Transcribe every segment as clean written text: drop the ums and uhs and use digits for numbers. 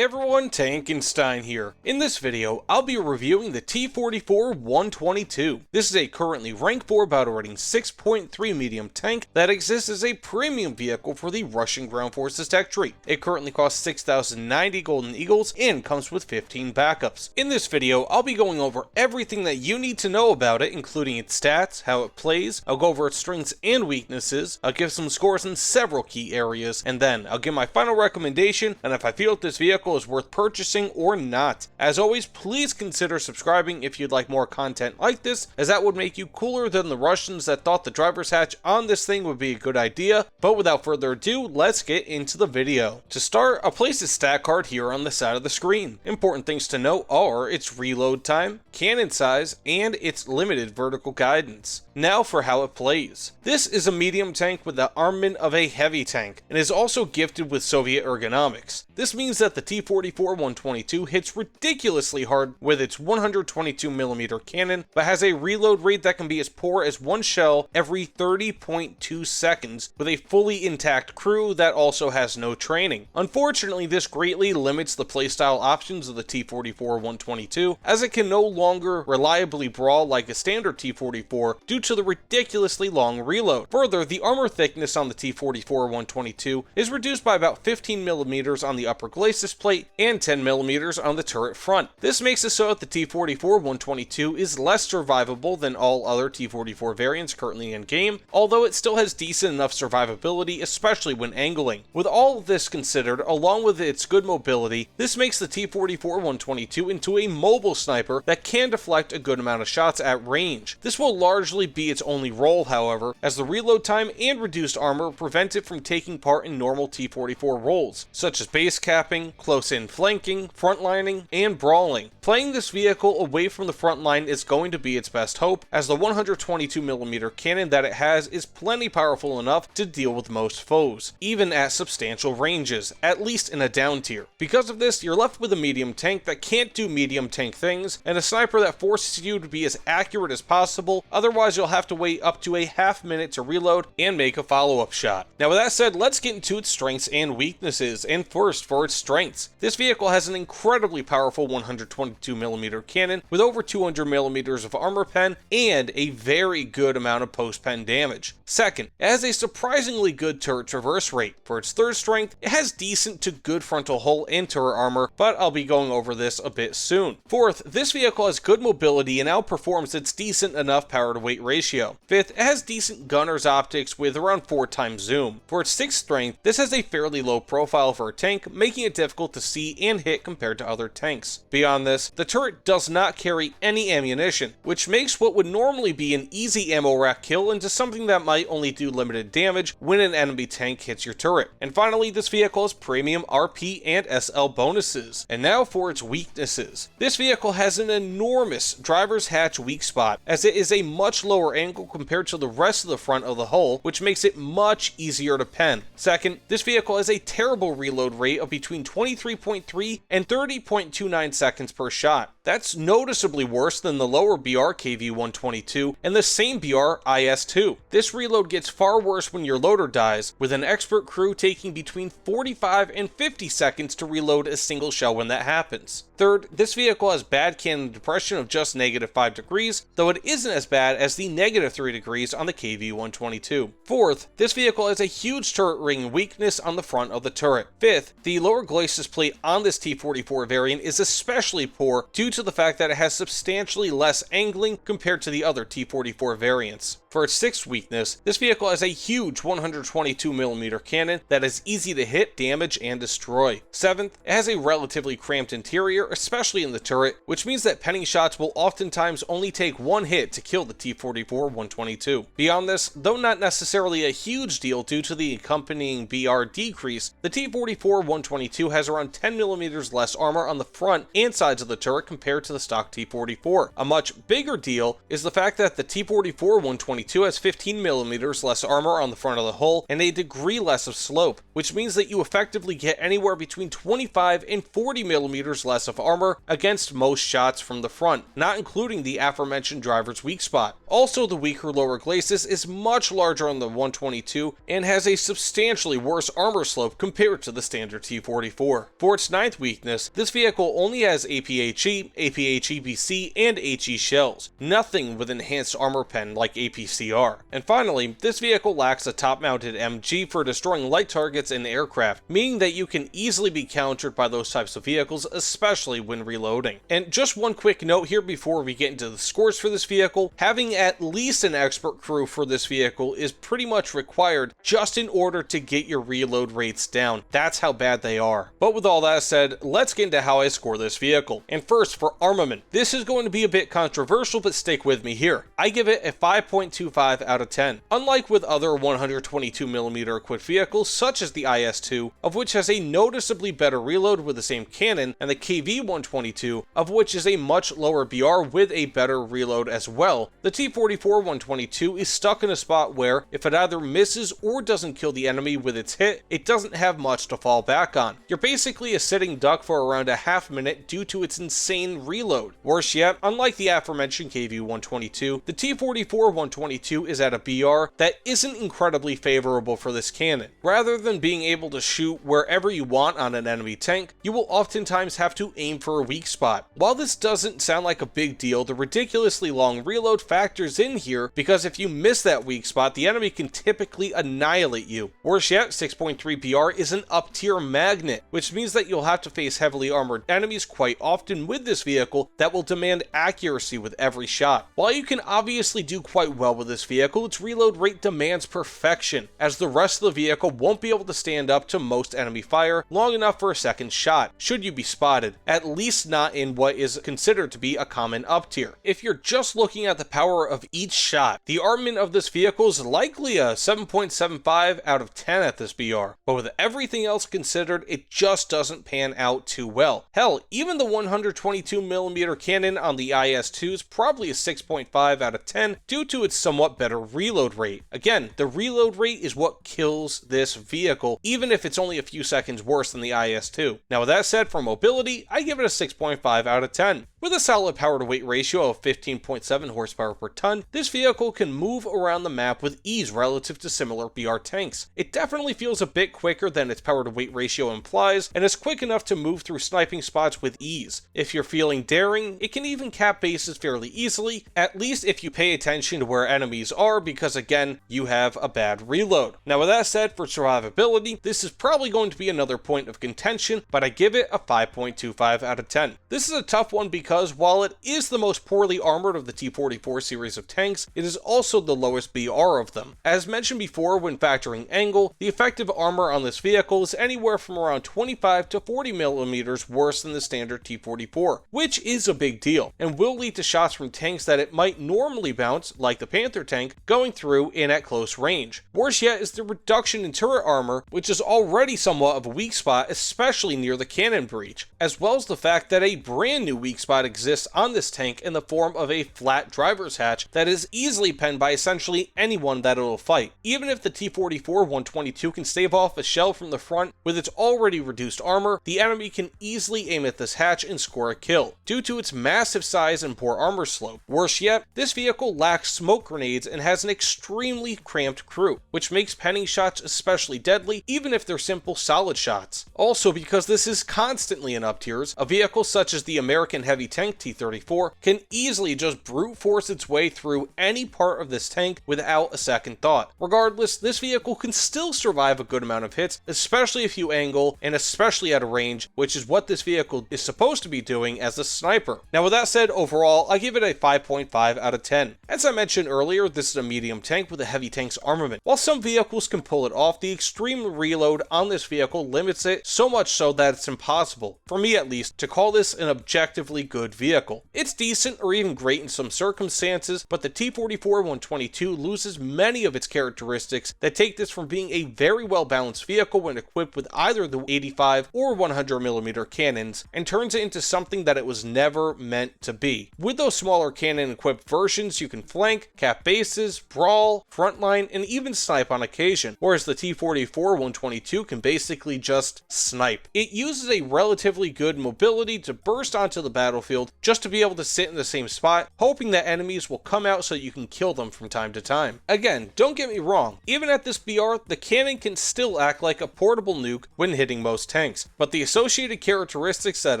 Hey everyone, Tankenstein here. In this video, I'll be reviewing the T-44-122. This is a currently rank 4 battle rating 6.3 medium tank that exists as a premium vehicle for the Russian Ground Forces tech tree. It currently costs 6,090 Golden Eagles and comes with 15 backups. In this video, I'll be going over everything that you need to know about it, including its stats, how it plays, I'll go over its strengths and weaknesses, I'll give some scores in several key areas, and then I'll give my final recommendation and if I feel that this vehicle is worth purchasing or not. As always, please consider subscribing if you'd like more content like this, as that would make you cooler than the Russians that thought the driver's hatch on this thing would be a good idea. But without further ado, let's get into the video. To start, I'll place its stat card here on the side of the screen. Important things to note are its reload time, cannon size, and its limited vertical guidance. Now for how it plays. This is a medium tank with the armament of a heavy tank, and is also gifted with Soviet ergonomics. This means that the T-44-122 hits ridiculously hard with its 122mm cannon, but has a reload rate that can be as poor as one shell every 30.2 seconds, with a fully intact crew that also has no training. Unfortunately, this greatly limits the playstyle options of the T-44-122, as it can no longer reliably brawl like a standard T-44 due to the ridiculously long reload. Further, the armor thickness on the T-44-122 is reduced by about 15mm on the upper glacis plate and 10mm on the turret front. This makes it so that the T-44-122 is less survivable than all other T-44 variants currently in game, although it still has decent enough survivability, especially when angling. With all of this considered, along with its good mobility, this makes the T-44-122 into a mobile sniper that can deflect a good amount of shots at range. This will largely be its only role, however, as the reload time and reduced armor prevent it from taking part in normal T-44 roles, such as base capping, close-in flanking, frontlining, and brawling. Playing this vehicle away from the front line is going to be its best hope, as the 122mm cannon that it has is plenty powerful enough to deal with most foes, even at substantial ranges, at least in a down tier. Because of this, you're left with a medium tank that can't do medium tank things, and a sniper that forces you to be as accurate as possible, otherwise you'll have to wait up to a half minute to reload and make a follow-up shot. Now with that said, let's get into its strengths and weaknesses, and first for its strengths. This vehicle has an incredibly powerful 122mm cannon with over 200mm of armor pen and a very good amount of post-pen damage. Second, it has a surprisingly good turret traverse rate. For its third strength, it has decent to good frontal hull and turret armor, but I'll be going over this a bit soon. Fourth, this vehicle has good mobility and outperforms its decent enough power to weight ratio. Fifth, it has decent gunner's optics with around 4 times zoom. For its sixth strength, this has a fairly low profile for a tank, making it difficult to see and hit compared to other tanks. Beyond this, the turret does not carry any ammunition, which makes what would normally be an easy ammo rack kill into something that might only do limited damage when an enemy tank hits your turret. And finally, this vehicle has premium RP and SL bonuses. And now for its weaknesses. This vehicle has an enormous driver's hatch weak spot, as it is a much lower angle compared to the rest of the front of the hull, which makes it much easier to pen. Second, this vehicle has a terrible reload rate of between 23.3 and 30.29 seconds per shot. That's noticeably worse than the lower BR KV-122 and the same BR IS-2. This reload gets far worse when your loader dies, with an expert crew taking between 45 and 50 seconds to reload a single shell when that happens. Third, this vehicle has bad cannon depression of just -5 degrees, though it isn't as bad as the -3 degrees on the KV-122. Fourth, this vehicle has a huge turret ring weakness on the front of the turret. Fifth, the lower glacis plate on this T-44 variant is especially poor due to the fact that it has substantially less angling compared to the other T-44 variants. For its sixth weakness, this vehicle has a huge 122mm cannon that is easy to hit, damage, and destroy. Seventh, it has a relatively cramped interior, especially in the turret, which means that penning shots will oftentimes only take one hit to kill the T-44-122. Beyond this, though not necessarily a huge deal due to the accompanying BR decrease, the T-44-122 has around 10mm less armor on the front and sides of the turret compared to the stock T-44. A much bigger deal is the fact that the T-44-122 22 has 15mm less armor on the front of the hull and a degree less of slope, which means that you effectively get anywhere between 25 and 40mm less of armor against most shots from the front, not including the aforementioned driver's weak spot. Also, the weaker lower glacis is much larger on the 122 and has a substantially worse armor slope compared to the standard T-44. For its 9th weakness, this vehicle only has APHE, APHEBC, and HE shells, nothing with enhanced armor pen like APCR. And finally, this vehicle lacks a top-mounted MG for destroying light targets and aircraft, meaning that you can easily be countered by those types of vehicles, especially when reloading. And just one quick note here before we get into the scores for this vehicle, having at least an expert crew for this vehicle is pretty much required just in order to get your reload rates down. That's how bad they are. But with all that said, let's get into how I score this vehicle. And first, for armament. This is going to be a bit controversial, but stick with me here. I give it a 5.25 out of 10. Unlike with other 122mm equipped vehicles such as the IS-2, of which has a noticeably better reload with the same cannon, and the KV-122, of which is a much lower BR with a better reload as well, the T-44-122 is stuck in a spot where, if it either misses or doesn't kill the enemy with its hit, it doesn't have much to fall back on. You're basically a sitting duck for around a half minute due to its insane reload. Worse yet, unlike the aforementioned KV-122, the T-44-122 is at a BR that isn't incredibly favorable for this cannon. Rather than being able to shoot wherever you want on an enemy tank, you will oftentimes have to aim for a weak spot. While this doesn't sound like a big deal, the ridiculously long reload factors in here because if you miss that weak spot, the enemy can typically annihilate you. Worse yet, 6.3 BR is an up-tier magnet, which means that you'll have to face heavily armored enemies quite often with this vehicle that will demand accuracy with every shot. While you can obviously do quite well with this vehicle, its reload rate demands perfection, as the rest of the vehicle won't be able to stand up to most enemy fire long enough for a second shot, should you be spotted, at least not in what is considered to be a common up tier. If you're just looking at the power of each shot, the armament of this vehicle is likely a 7.75 out of 10 at this BR, but with everything else considered, it just doesn't pan out too well. Hell, even the 122mm cannon on the IS-2 is probably a 6.5 out of 10 due to its somewhat better reload rate. Again, the reload rate is what kills this vehicle, even if it's only a few seconds worse than the IS-2. Now with that said, for mobility, I give it a 6.5 out of 10. With a solid power to weight ratio of 15.7 horsepower per ton, this vehicle can move around the map with ease relative to similar BR tanks. It definitely feels a bit quicker than its power to weight ratio implies, and is quick enough to move through sniping spots with ease. If you're feeling daring, it can even cap bases fairly easily, at least if you pay attention to where enemies are, because again, you have a bad reload. Now with that said, for survivability, this is probably going to be another point of contention, but I give it a 5.25 out of 10. This is a tough one because while it is the most poorly armored of the T-44 series of tanks, it is also the lowest BR of them. As mentioned before, when factoring angle, the effective armor on this vehicle is anywhere from around 25 to 40mm worse than the standard T-44, which is a big deal, and will lead to shots from tanks that it might normally bounce, like the Panther tank, going through in at close range. Worse yet is the reduction in turret armor, which is already somewhat of a weak spot, especially near the cannon breach, as well as the fact that a brand new weak spot exists on this tank in the form of a flat driver's hatch that is easily penned by essentially anyone that it'll fight. Even if the T-44-122 can stave off a shell from the front with its already reduced armor, the enemy can easily aim at this hatch and score a kill, due to its massive size and poor armor slope. Worse yet, this vehicle lacks smoke grenades and has an extremely cramped crew, which makes penning shots especially deadly, even if they're simple solid shots. Also, because this is constantly in up tiers, a vehicle such as the American heavy tank T-34 can easily just brute force its way through any part of this tank without a second thought. Regardless, this vehicle can still survive a good amount of hits, especially if you angle and especially at a range, which is what this vehicle is supposed to be doing as a sniper. Now with that said, overall, I give it a 5.5 out of 10. As I mentioned earlier, this is a medium tank with a heavy tank's armament. While some vehicles can pull it off, the extreme reload on this vehicle limits it so much so that it's impossible, for me at least, to call this an objectively good vehicle. It's decent or even great in some circumstances, but the T-44-122 loses many of its characteristics that take this from being a very well balanced vehicle when equipped with either the 85 or 100mm cannons, and turns it into something that it was never meant to be. With those smaller cannon equipped versions, you can flank, cap bases, brawl, frontline, and even snipe on occasion, whereas the T-44-122 can basically just snipe. It uses a relatively good mobility to burst onto the battlefield just to be able to sit in the same spot, hoping that enemies will come out so you can kill them from time to time. Again, don't get me wrong, even at this BR, the cannon can still act like a portable nuke when hitting most tanks, but the associated characteristics that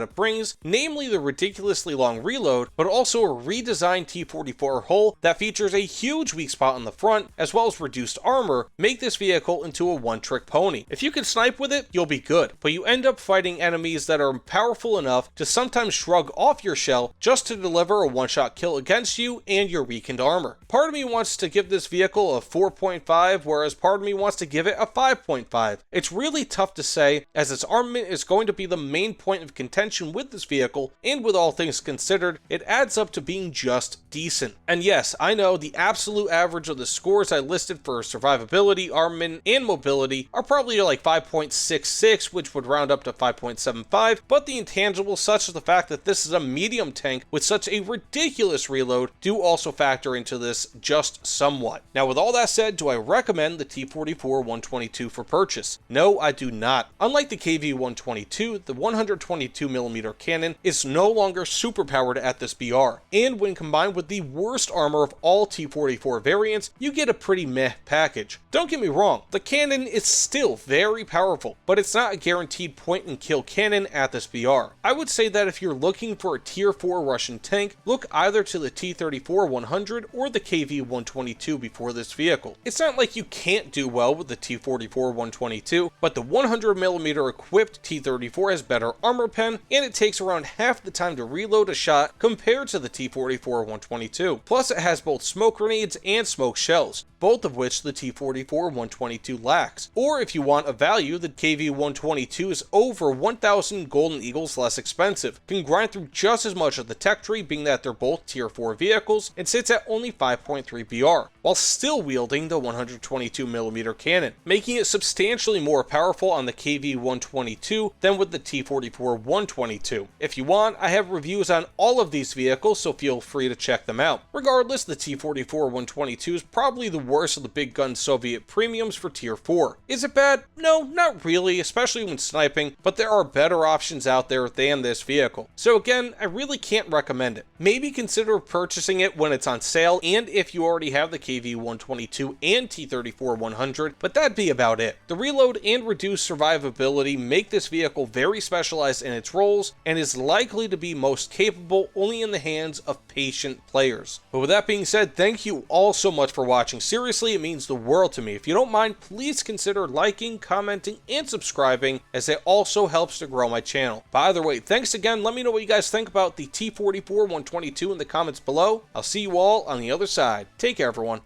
it brings, namely the ridiculously long reload, but also a redesigned T-44 hull that features a huge weak spot on the front, as well as reduced armor, make this vehicle into a one-trick pony. If you can snipe with it, you'll be good, but you end up fighting enemies that are powerful enough to sometimes shrug off your shell just to deliver a one-shot kill against you and your weakened armor. Part of me wants to give this vehicle a 4.5, whereas part of me wants to give it a 5.5. It's really tough to say, as its armament is going to be the main point of contention with this vehicle, and with all things considered, it adds up to being just decent. And yes, I know the absolute average of the scores I listed for survivability, armament, and mobility are probably like 5.66, which would round up to 5.75, but the intangibles such as the fact that this is a medium tank with such a ridiculous reload do also factor into this just somewhat. Now with all that said, do I recommend the T-44-122 for purchase? No, I do not. Unlike the KV-122, the 122mm cannon is no longer superpowered at this BR, and when combined with the worst armor of all T-44 variants, you get a pretty meh package. Don't get me wrong, the cannon is still very powerful, but it's not a guaranteed point and kill cannon at this BR. I would say that if you're looking for a tier 4 Russian tank, look either to the T-34-100 or the KV-122 before this vehicle. It's not like you can't do well with the T-44-122, but the 100mm equipped T-34 has better armor pen, and it takes around half the time to reload a shot compared to the T-44-122. Plus it has both smoke grenades and smoke shells, both of which the T-44-122 lacks. Or if you want a value, the KV-122 is over 1,000 Golden Eagles less expensive, can grind through just as much of the tech tree being that they're both tier 4 vehicles, and sits at only 5.3 BR, while still wielding the 122mm cannon, making it substantially more powerful on the KV-122 than with the T-44-122. If you want, I have reviews on all of these vehicles, so feel free to check them out. Regardless, the T-44-122 is probably the worst of the big gun Soviet premiums for tier 4. Is it bad? No, not really, especially when sniping, but there are better options out there than this vehicle. So again, I really can't recommend it. Maybe consider purchasing it when it's on sale, and if you already have the KV-122 and T-34-100, but that'd be about it. The reload and reduced survivability make this vehicle very specialized in its roles, and is likely to be most capable only in the hands of patient players. But with that being said, thank you all so much for watching. Seriously, it means the world to me. If you don't mind, please consider liking, commenting, and subscribing, as it also helps to grow my channel. But either way, thanks again. Let me know what you guys think about the T-44-122 in the comments below. I'll see you all on the other side. Take care, everyone.